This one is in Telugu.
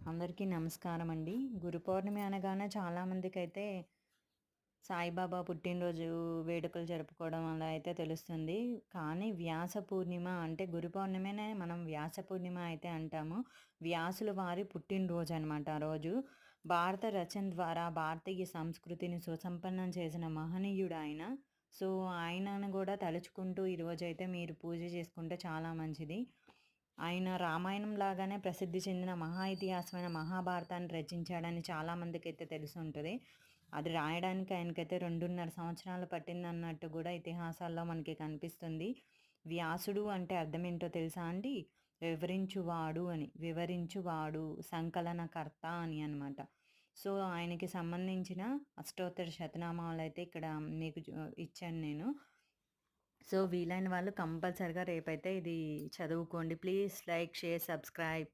అందరికీ నమస్కారం అండి. గురు పౌర్ణమి అనగానే చాలామందికైతే సాయిబాబా పుట్టినరోజు వేడుకలు జరుపుకోవడం అలా అయితే తెలుస్తుంది. కానీ వ్యాస పూర్ణిమ అంటే గురు పౌర్ణమినే మనం వ్యాస పూర్ణిమ అయితే అంటాము. వ్యాసుల వారి పుట్టినరోజు అనమాట ఆ రోజు. భారత రచన ద్వారా భారతీయ సంస్కృతిని సుసంపన్నం చేసిన మహనీయుడు ఆయన. సో, ఆయనను గూడా తలుచుకుంటూ ఈరోజైతే మీరు పూజ చేసుకుంటే చాలా మంచిది. ఆయన రామాయణం లాగానే ప్రసిద్ధి చెందిన మహా ఇతిహాసమైన మహాభారతాన్ని రచించాడని చాలామందికైతే తెలిసుంటది. అది రాయడానికి ఆయనకైతే 2.5 సంవత్సరాలు పట్టిందన్నట్టు గూడా ఇతిహాసాల్లో మనకి కనిపిస్తుంది. వ్యాసుడు అంటే అర్థమేంటో తెలుసా అండి? వివరించువాడు అని. వివరించువాడు, సంకలనకర్త అని అనమాట. సో, ఆయనకి సంబంధించిన అష్టోత్తర శతనామాలైతే ఇక్కడ మీకు ఇచ్చాను నేను. సో, వీలైన వాళ్ళు కంపల్సరీగా రేపైతే ఇది చదువుకోండి. Please like, share, subscribe.